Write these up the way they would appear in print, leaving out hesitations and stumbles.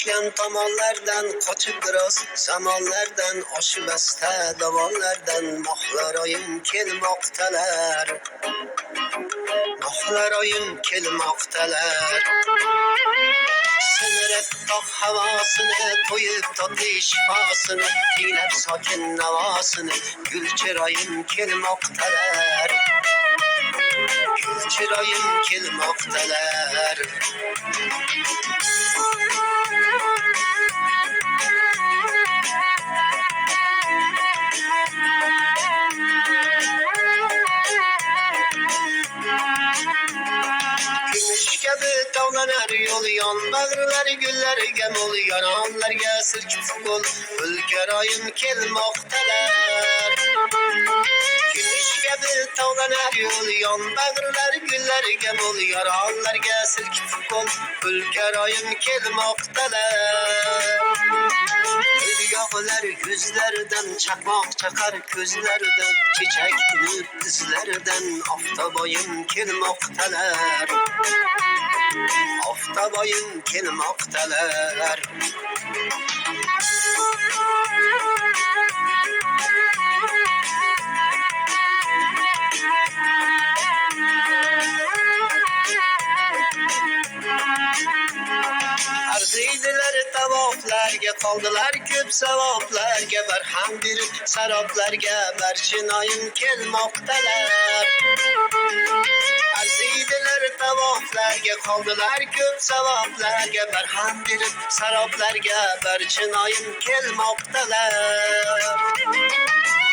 Düşen tomonlardan kaçıp biraz zamonlardan oshib asta davonlardan mohlaroyim kelmoqdalar. Mohlaroyim kelmoqdalar. Sinirib tog' havosini to'yib totli shifosini tinglab sokin navosini gulchiroyim kelmoqdalar. Gulchiroyim kelmoqdalar. Gümüş kabi tavlanar yo'l yon bag'rilari gullarga mo'l yoronlarga silkitib qo'l ulkaroyim kelmoqdalar. Gümüş kabi tavlanar yo'l yon bag'rilari gullarga mo'l yoronlarga silkitib qo'l ulkaroyim kelmoqdalar. Yağlar yüzlerden çakmak çakar gözlerden çiçek gülüp izlerden aftabayım kelmoqdalar. Aftabayım kelmoqdalar. Arziydilar tavoflarga qoldilar ko'p savoblarga barham berib saroblarga barchinoyim kelmoqdalar. Arziydilar tavoflarga qoldilar ko'p savoblarga barham berib saroblarga barchinoyim kelmoqdalar.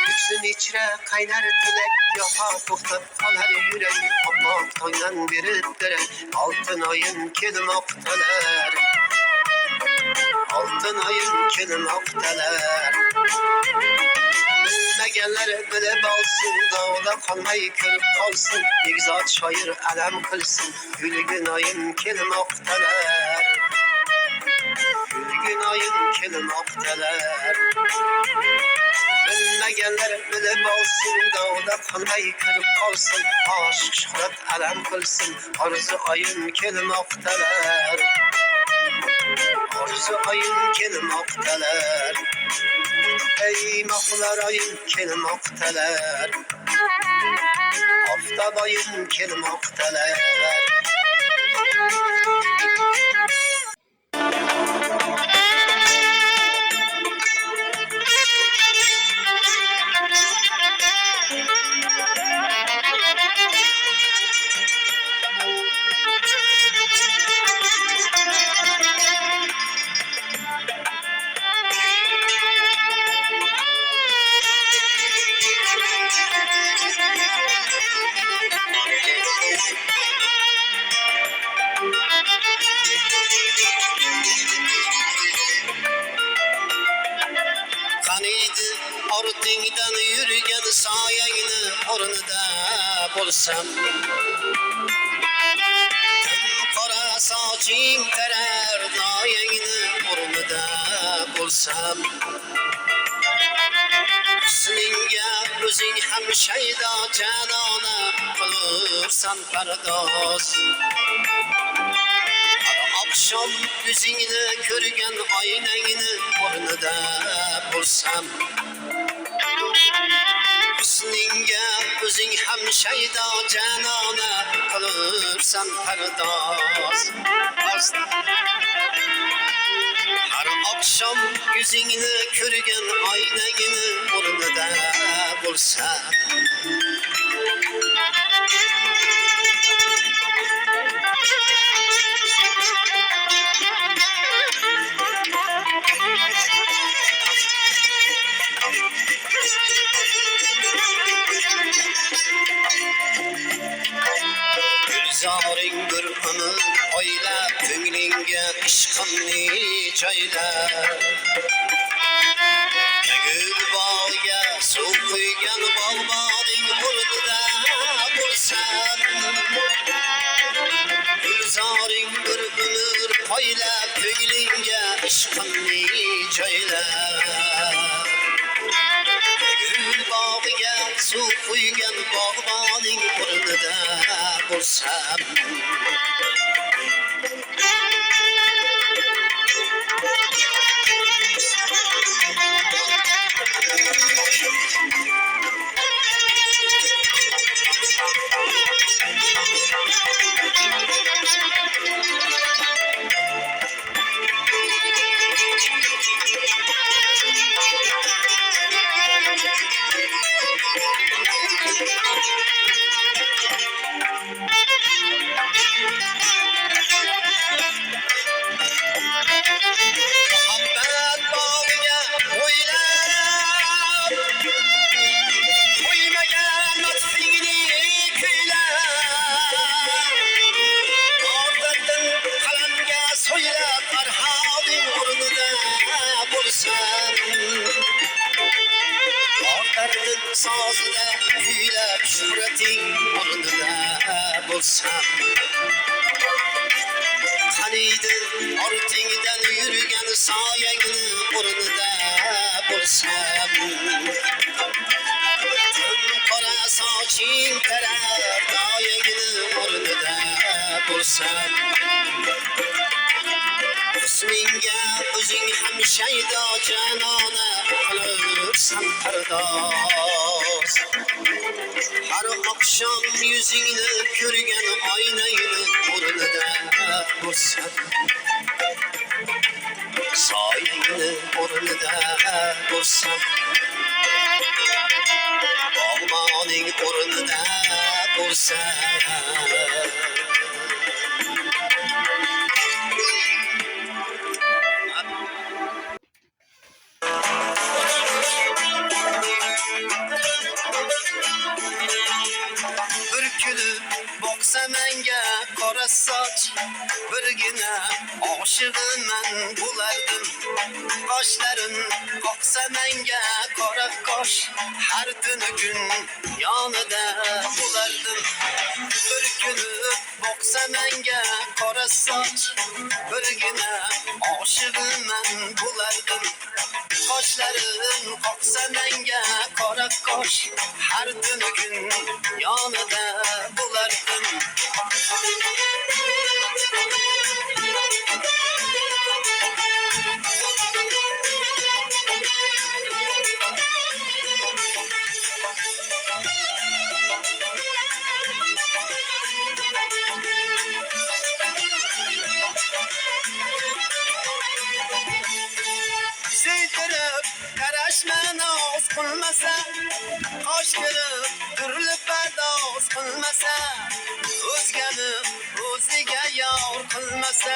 Yüksin içre kaynar tilek yoha to'xtab qolar yurak oppoq to'ydan berib berib oltin oyim kelmoqdalar. Oltin oyim kelmoqdalar. Bilmaganlar bilib olsin, dovda qolmay ko'rib qolsin, egzot shoir alam qilsin, gulgin oyim kelmoqdalar. Gulgin oyim kelmoqdalar. Bilmaganlar bilib olsin, dovda qolmay ko'rib qolsin, oshiq shuhrat alam qilsin, orzu oyim kelmoqdalar. Orzu oyim kelmoqdalar. Ey mohlaroyim kelmoqdalar. Oftob oyim kelmoqdalar. Qaniydi ortingdan yurgan soyangni o'rnida bo'lsam, qora soching tarar doyangni o'rnida bo'lsam, husningga o'zing ham shaydo janona qilursan pardoz. Akşam yüzünü ko'rgan oynangni o'rnida bo'lsam, husningga o'zing ham shaydo janona qilursan pardoz. Har akşam yüzünü ko'rgan oynangni o'rnida bo'lsam, Gülzaring bir umr oylab ko'nglingga ishqimni joyla. Gul bog'ga suv quygan bog'boning o'rnida bo'lsam, Gülzaring bir umr oylab ko'nglingga ishqimni joyla. Gül bog'iga suv quygan bog'boning o'rnida bo'lsam, sazida kuylab shuhrating o'rnida bo'lsam qaniydi ortingdan yurgan soyangni o'rnida bo'lsam qora soching tarar doyangni o'rnida bo'lsam husningga o'zing ham shaydo janona qilursan pardoz har oqshom yuzingni ko'rgan oynangni o'rnida bo'lsam soyangni o'rnida bo'lsam bog'boning o'rnida bo'lsam bir kulib boqsa menga qora soch birgina oshig'iman bo'lardim qoshlarim qoqsa menga qora qosh har tuni kun yonida bo'lardim bir kulib boqsa menga qora soch birgina oshig'iman bo'lardim qoshlarim qoqsa menga qora qosh har tuni kun yonida bo'lardim suydirib qarashma noz qilmasa qosh kirib turilib pardoz qilmasa o'zgani o'ziga yor qilmasa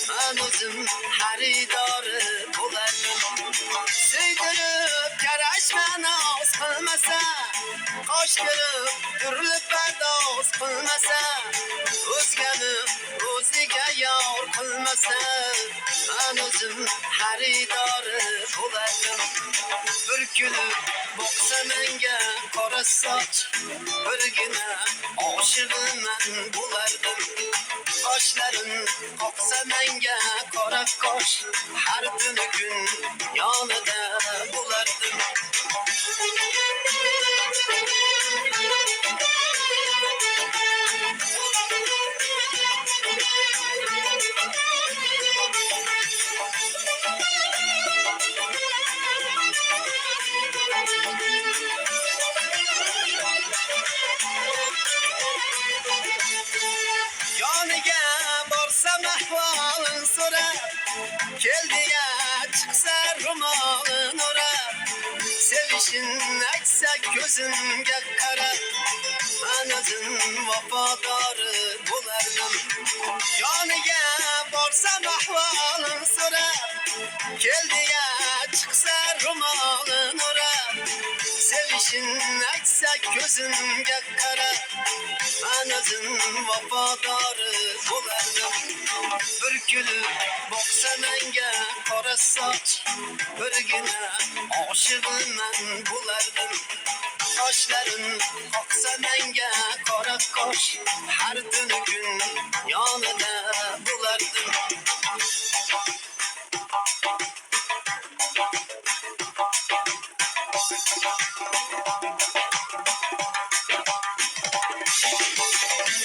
men o'zim xaridori bo'lardim suydirib qarashma noz qilmasa qosh kirib turilib pardoz qilmasa o'zgani o'ziga yor qilmasa men o'zim xaridori bo'lardim bir kulib boqsa menga qora soch birgina oshig'iman bo'lardim qoshlarim qoqsa menga qora qosh har tuni kun yonida bo'lardim yoniga borsam ahvolin so'rab keldiya chiqsa ro'molin o'rab sevishini aytsa ko'zimga qarab men o'zim vafodori bo'lardim yoniga borsam ahvolin so'rab keldiya chiqsa ro'molin o'rab sevishini aytsa ko'zimga qarab men o'zim vafodori bo'lardim bir kulib boqsa menga qora soch birgina oshig'iman bo'lardim qoshlarim qoqsa menga qora qosh har tuni kun yonida bo'lardim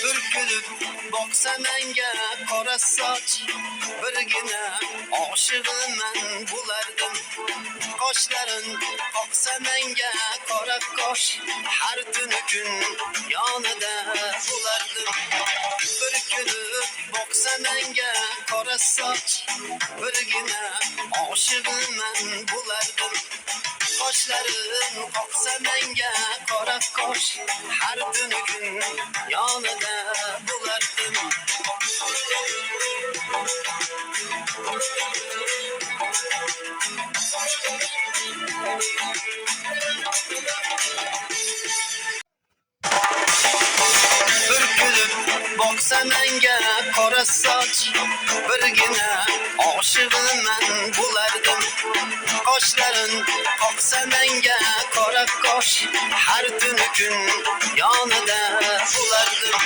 bir kulib boqsa menga qora soch birgina oshig'iman bo'lardim qoshlarim qoqsa menga qora qosh har tuni kun yonida bo'lardim bir kulib boqsa menga qora soch birgina oshig'iman bo'lardim qoshlarim qoqsa menga qora qosh har tuni kun yonida bo'lardim bir kulib boqsa menga qora soch, birgina oshig'iman bo'lardim. Qoshlarin qoqsa menga qora qosh, har tuni kun yonida bo'lardim.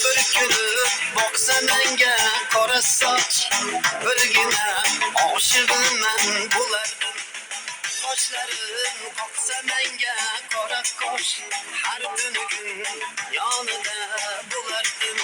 Bir kulib boqsa menga qora soch, birgina oshig'iman bo'lardim. Qoshlarin qoqsa menga qora qosh, har tuni kun yonida bo'lardim.